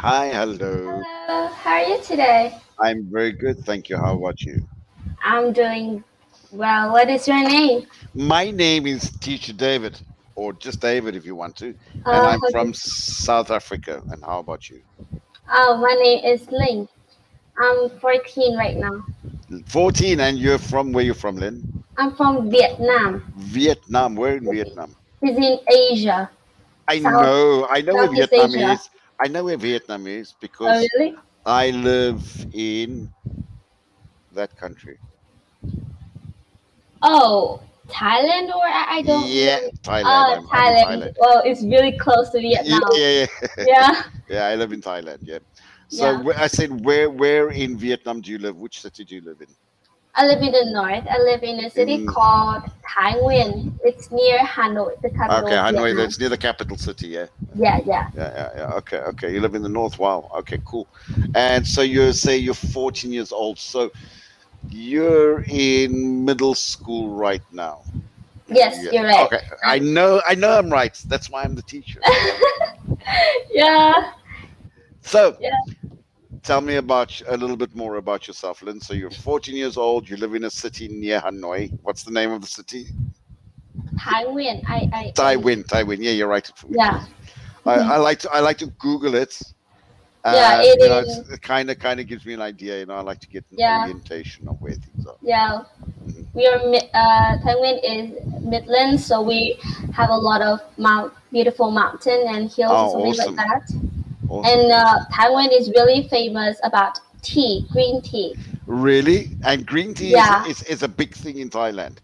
Hi, hello. Hello, how are you today? I'm very good, thank you. How about you? I'm doing well. What is your name? My name is Teacher David, or just David if you want to, and I'm Okay. from South Africa. And how about you? My name is Linh. I'm 14 right now. 14, and you're from where you're from, Lynn? I'm from Vietnam. Vietnam. Where in Vietnam? It's in Asia, I know where Southeast Vietnam Asia. is. I know where Vietnam is Oh, because really? I live in that country. Oh, Thailand or I don't Yeah, really. Thailand. I'm in Thailand. Thailand. Well, it's really close to Yeah, Vietnam. yeah, yeah. Yeah, Yeah, I live in Thailand. Yeah. So yeah. I said, where in Vietnam do you live? Which city do you live in? I live in the north. I live in a city In called Thái Nguyên. It's near Hanoi, the Okay, capital of Hanoi. Vietnam. That's near the capital city. Yeah, Yeah, yeah. yeah, yeah, yeah. Okay, okay. You live in the north. Wow. Okay, cool. And so you say you're 14 years old. So you're in middle school right now. Yes, Yeah. you're right. Okay. I know. I know. I'm right. That's why I'm the teacher. Yeah, So yeah. tell me about a little bit more about yourself, Lynn. So you're 14 years old. You live in a city near Hanoi. What's the name of the city? Thái Nguyên. I. Taiwan. Taiwan. Yeah, you're right. Yeah. I like to Google it. Yeah, It's, it is. it kind of gives me an idea. I like to get an Yeah, orientation of where things are. yeah. Mhm. Thái Nguyên is Midlands, so we have a lot of beautiful mountain and hills or Oh, something like awesome, that. awesome, And awesome. Thái Nguyên is really famous about tea, green tea. Really? And green tea is, Yeah, is is a big thing in Thailand.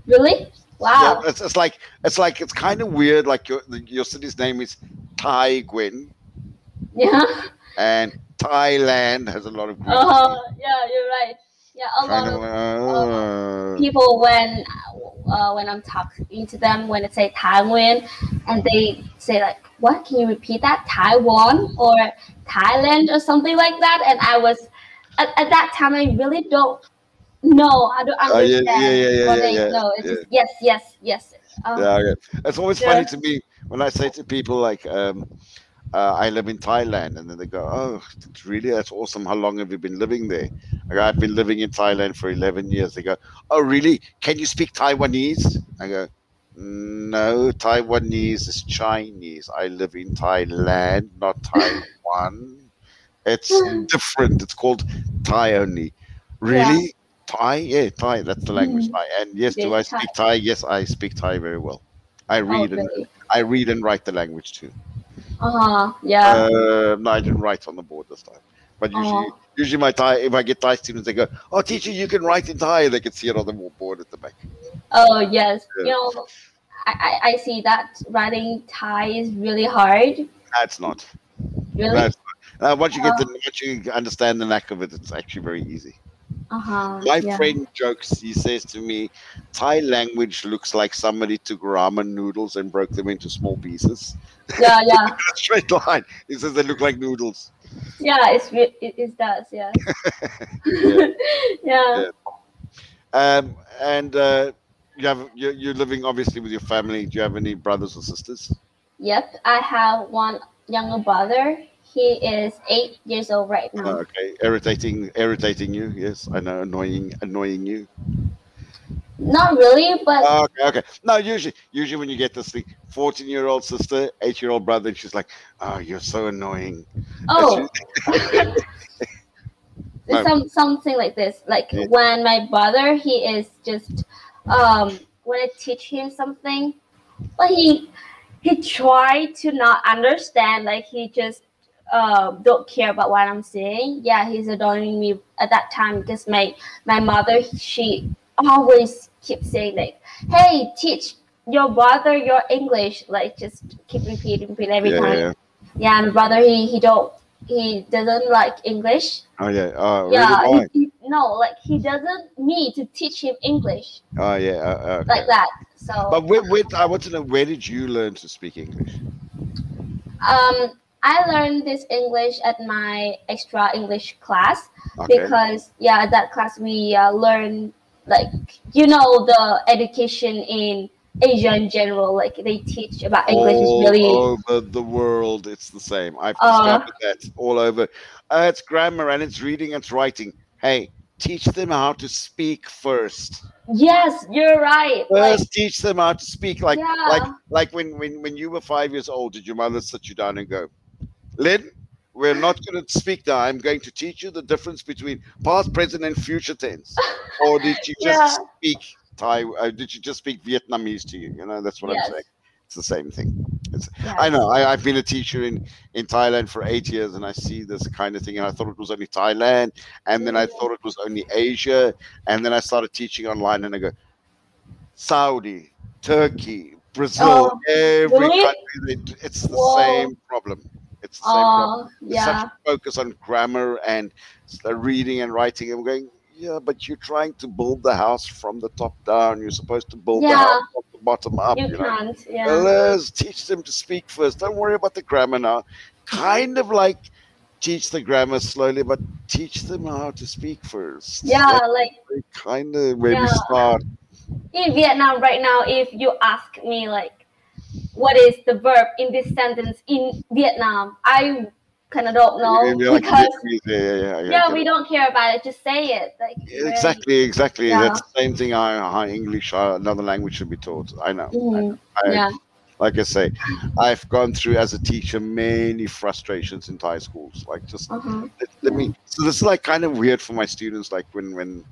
really? Yeah, Wow. it's kind of weird. Like your city's name is Thai Gwen, Yeah. and Thailand has a lot of green tea. Yeah, you're right. Yeah, a Kind lot of. of people when I'm talking to them when I say Taiwan, and they say like, "What? Can you repeat that? Taiwan or Thailand or something like that?" And I was at that time I really don't know. I don't Yeah, yeah, understand yeah, yeah, what yeah, they yeah, know. It's yeah. just yes, yes, yes. Yeah, okay. It's always funny Yeah. to me when I say to people like, I live in Thailand, and then they go, "Oh, really? That's awesome. How long have you been living there?" I go, "I've been living in Thailand for 11 years." They go, "Oh, really? Can you speak Taiwanese?" I go, "No, Taiwanese is Chinese. I live in Thailand, not Taiwan. It's different. It's called Thai only." Yeah. Really? Thai? Yeah, Thai. That's the language, Mhm. Thai. And yes, do This I time. speak Thai? Yes, I speak Thai very well. I Oh, read and really? I read and write the language too. Yeah. No, I didn't write on the board this time. But usually, Oh. usually my Thai, if I get Thai students, they go, "Oh, teacher, you can write in Thai." They can see it on the board at the back. Oh, yes. Yeah. I see that writing Thai is really hard. That's not. Really? That's not. Uh, Once you understand the knack of it, it's actually very easy. My yeah. friend jokes. He says to me, "Thai language looks like somebody took ramen noodles and broke them into small pieces." Yeah, yeah. Straight line. He says they look like noodles. Yeah, it does, yes. Yeah, Yeah. yeah. And you're living obviously with your family. Do you have any brothers or sisters? Yep. I have one younger brother. He is 8 years old right now. Okay, irritating you. Yes, I know, annoying you. Not really, but Okay, okay. No, usually when you get this thing, 14-year-old sister, 8-year-old brother, and she's like, "Oh, you're so annoying." That's oh, it's no, something like this. Like yeah, when my brother, he is just when I teach him something, but he tried to not understand. Like he just don't care about what I'm saying. Yeah, he's adoring me at that time because my mother, she always keeps saying like, "Hey, teach your brother your English." Like just keep repeat every yeah, time. yeah. Yeah, my brother, he doesn't like English. Oh yeah. Oh really? Yeah, Why? no, like he doesn't me to teach him English Oh yeah. Okay. like that. So But I want to know, where did you learn to speak English? I learned this English at my extra English class Okay. because yeah, at that class we learn like the education in Asia in general, like they teach about English is All really over the world, it's the same. I've discovered that all over. It's grammar and it's reading, it's writing. Hey, teach them how to speak first. yes, you're right. Like First, teach them how to speak. yeah. Like when you were 5 years old, did your mother sit you down and go, Lynn, we're not going to speak now. I'm going to teach you the difference between past, present, and future tense. Or did you Yeah. just speak Thai? Did you just speak Vietnamese to you? You know, that's what I'm Yes. saying. It's the same thing. I Yes. know. I've been a teacher in Thailand for 8 years, and I see this kind of thing. And I thought it was only Thailand, and then I thought it was only Asia, and then I started teaching online, and I go, Saudi, Turkey, Brazil, Oh, every really? country, it's the Whoa. same problem. It's the same problem. There's such Yeah. a focus on grammar and reading and writing. I'm going, yeah, but you're trying to build the house from the top down. You're supposed to build the Yeah. house from the bottom up. You You know, can't. Yeah. let's teach them to speak first. Don't worry about the grammar now. Kind of like teach the grammar slowly, but teach them how to speak first. Yeah. That's Like kind of where we yeah. start. In Vietnam right now, if you ask me like what is the verb in this sentence in Vietnam, I kind of don't know You're like, because yeah, we don't care about it. Just say it. Like exactly. yeah. That's the same thing. How English, another language should be taught. I know. Yeah. Like I say, I've gone through as a teacher many frustrations in Thai schools. Like just let me. So this is like kind of weird for my students. Like when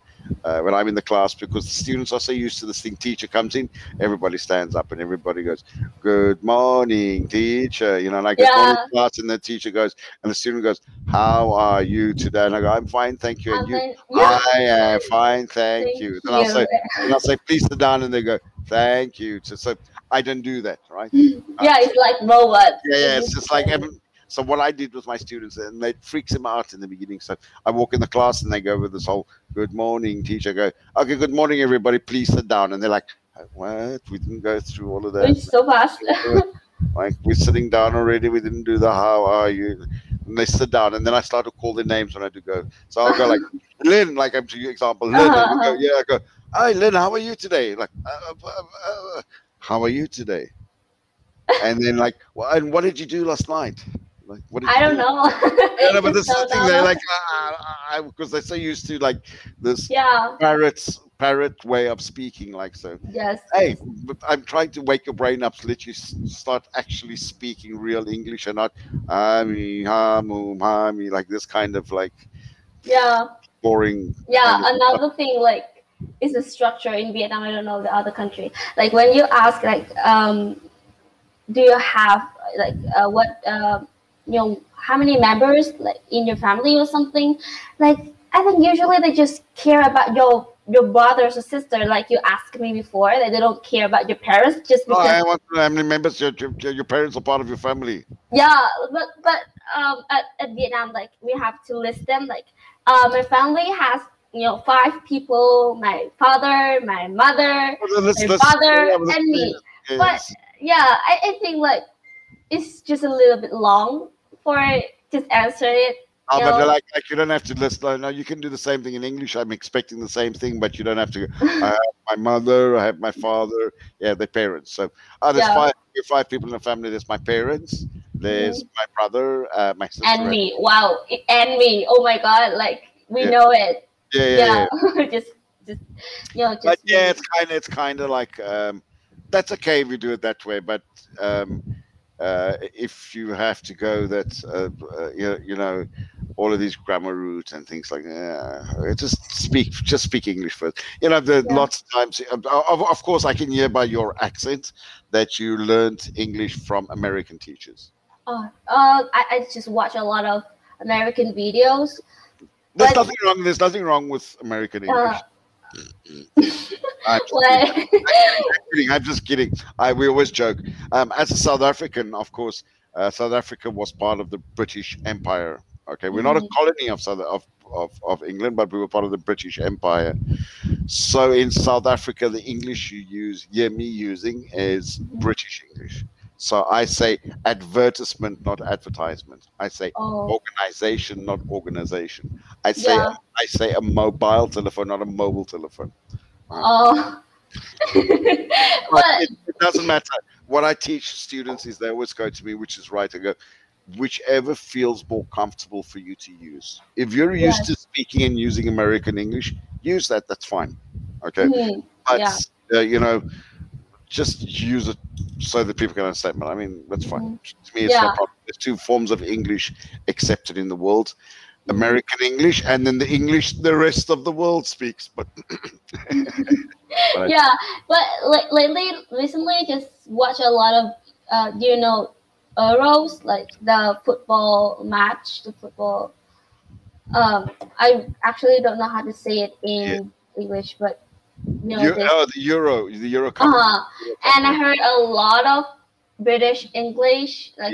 I'm in the class, because the students are so used to this thing. Teacher comes in, everybody stands up and everybody goes, "Good morning, teacher." You know, like good morning class, and the teacher goes, and the student goes, "How are you today?" And I go, "I'm fine, thank you." And you, Yeah. "I am fine, thank you." Then I'll say, "Please sit down," and they go, "Thank you." So I don't do that, right? Yeah, it's like robot. Yeah, it's just like so what I did with my students, and it freaks them out in the beginning. So I walk in the class and they go with this whole "Good morning, teacher." I go, "Okay, good morning, everybody. Please sit down." And they're like, "What? We didn't go through all of that." It's so fast. Like, we're sitting down already. We didn't do the "How are you?" And they sit down, and then I start to call their names when I do go. So I'll go like, "Lynn," like I'm to you example, Lynn. And you go, yeah, I go, "Hi, Lynn. How are you today?" Like, "How are you today?" And then like, well, and what did you do last night? Like, what did I you don't do? know. Yeah, no, but this is So the thing. They're like, because they're so used to like this parrot way of speaking. Like, so. Yes. Hey, but I'm trying to wake your brain up to let you start actually speaking real English and not like this kind of like boring. Yeah, Kind of another thing like is the structure in Vietnam. I don't know the other country. Like when you ask like do you have like what how many members like in your family or something, like I think usually they just care about your brothers or sister, like you asked me before, that they don't care about your parents just because I want to know how many members your parents are part of your family. yeah, but at Vietnam, like we have to list them. Like my family has 5 people: my father, my mother, my father, and me. Yes. But yeah, I think like it's just a little bit long for just answer it. Oh, but they're like you don't have to list. No, you can do the same thing in English. I'm expecting the same thing, but you don't have to. I have my mother, I have my father. Yeah, they're parents. So there's 5 people in the family. There's my parents. There's my brother, my sister, and me. Wow, and me. Oh my God! Like we know it. Yeah. just But yeah, it's kind of like that's okay if you do it that way, but. If you have to go that all of these grammar roots and things like that, just speak English first. Lots of times, of course, I can hear by your accent that you learned English from American teachers. I just watch a lot of American videos. There's nothing wrong with American English. I'm just kidding. We always joke. As a South African, of course, South Africa was part of the British Empire. Okay, we're not a colony of England, but we were part of the British Empire. So in South Africa, the English you hear me using is British English. So I say advertisement, not advertisement. I say organization, not organization. I say a mobile telephone, not a mobile telephone. But it doesn't matter. What I teach students is they always go to me, which is right. I go, whichever feels more comfortable for you to use. If you're used to speaking and using American English, use that. That's fine. Okay. But, you know, just use it so that people can understand. I mean, that's fine. To me, it's no problem. There's two forms of English accepted in the world. American English, and then the English the rest of the world speaks. But, recently, just watch a lot of, do you know, Euros, like the football match, the football. I actually don't know how to say it in English, but you know, the Euro Cup. And I heard a lot of British English, like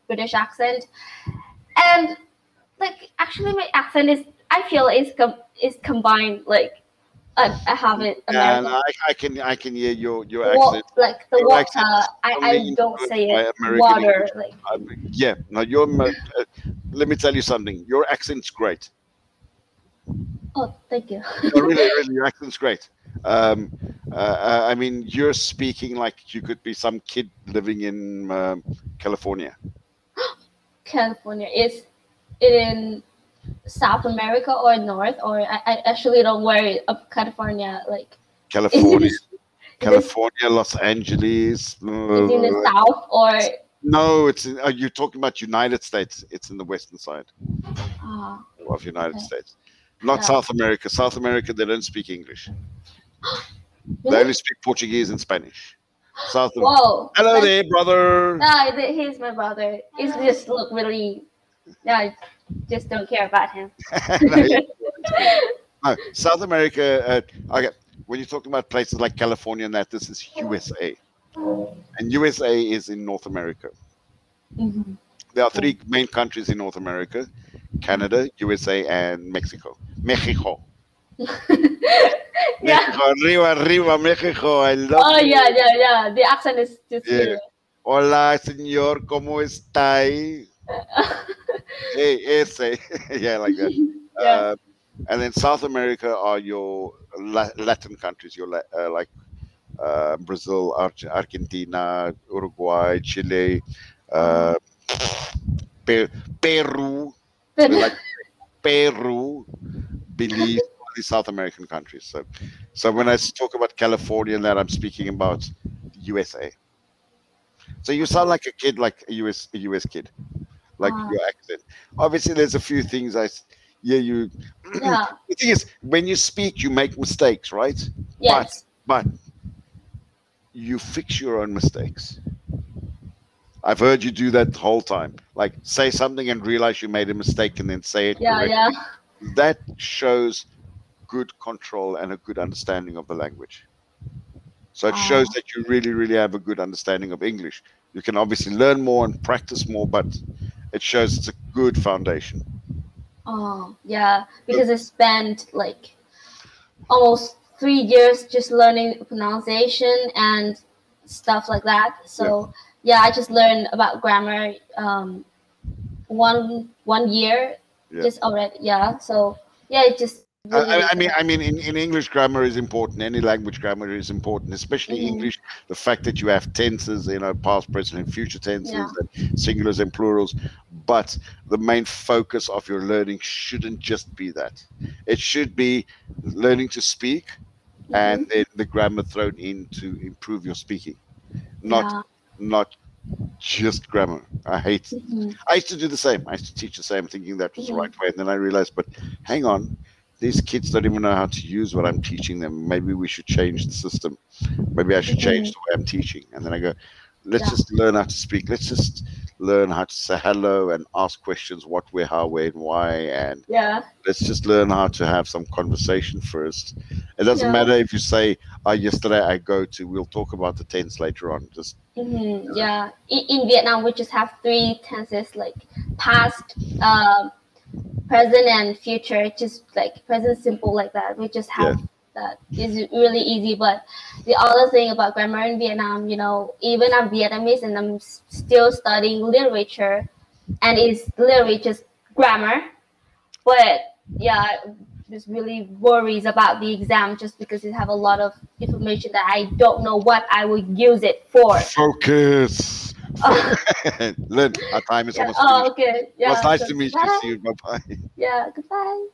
British accent, and like actually my accent is, I feel is combined, like I have it American. And I can hear your accent. Like the water, I don't say it water. English. Like no, let me tell you something. Your accent's great. Oh, thank you. No, really, your accent's great. I mean, you're speaking like you could be some kid living in California. California, is it in South America or North? Or I actually don't worry of California, like California, Los Angeles. Is in the South or? No, it's in, you're talking about United States. It's in the western side of United States. Not South America. South America, they don't speak English. Really? They only speak Portuguese and Spanish. Whoa! Hello there, brother. No, he's my brother. He's just look really. I just don't care about him. No, South America. Okay, when you're talking about places like California and that, this is USA, and USA is in North America. There are three main countries in North America: Canada, USA, and Mexico. Mexico. Arriba, Mexico. I love you. Yeah. The accent is just weird. Hola, señor, ¿cómo está? Hey, ese. Yeah, like that. And then South America are your Latin countries, your like Brazil, Argentina, Uruguay, Chile, Peru, like Peru, Belize, the South American countries. So when I talk about California and that, I'm speaking about USA. So you sound like a kid, like a US kid, like your accent. Obviously, there's a few things the thing is, when you speak, you make mistakes, right? Yes. But you fix your own mistakes. I've heard you do that the whole time. Like say something and realize you made a mistake and then say it correctly. Yeah. That shows good control and a good understanding of the language. So it shows that you really, really have a good understanding of English. You can obviously learn more and practice more, but it shows it's a good foundation. Oh, yeah, because I spent like almost 3 years just learning pronunciation and stuff like that. So I just learned about grammar 1 year just already. Yeah, so it just. I mean, in English, grammar is important. Any language grammar is important, especially English. The fact that you have tenses, past, present, and future tenses, and singulars and plurals. But the main focus of your learning shouldn't just be that. It should be learning to speak, and then the grammar thrown in to improve your speaking, not just grammar. I used to do the same. I used to teach the same, thinking that was the right way, and then I realized, but hang on. These kids don't even know how to use what I'm teaching them. Maybe we should change the system. Maybe I should change the way I'm teaching. And then I go, let's just learn how to speak. Let's just learn how to say hello and ask questions, what, where, how, where, and why. And let's just learn how to have some conversation first. It doesn't matter if you say, yesterday I go to, we'll talk about the tense later on. Just in Vietnam, we just have 3 tenses, like past, present and future, just like present simple like that. We just have that. Is really easy. But the other thing about grammar in Vietnam, even I'm Vietnamese and I'm still studying literature, and it's literally just grammar. But just really worries about the exam just because it have a lot of information that I don't know what I will use it for. Focus. Lynn, our time is Yeah. almost Oh, finished. okay. It was Yeah. nice So to meet you. bye. See you. Bye bye. Yeah. Goodbye.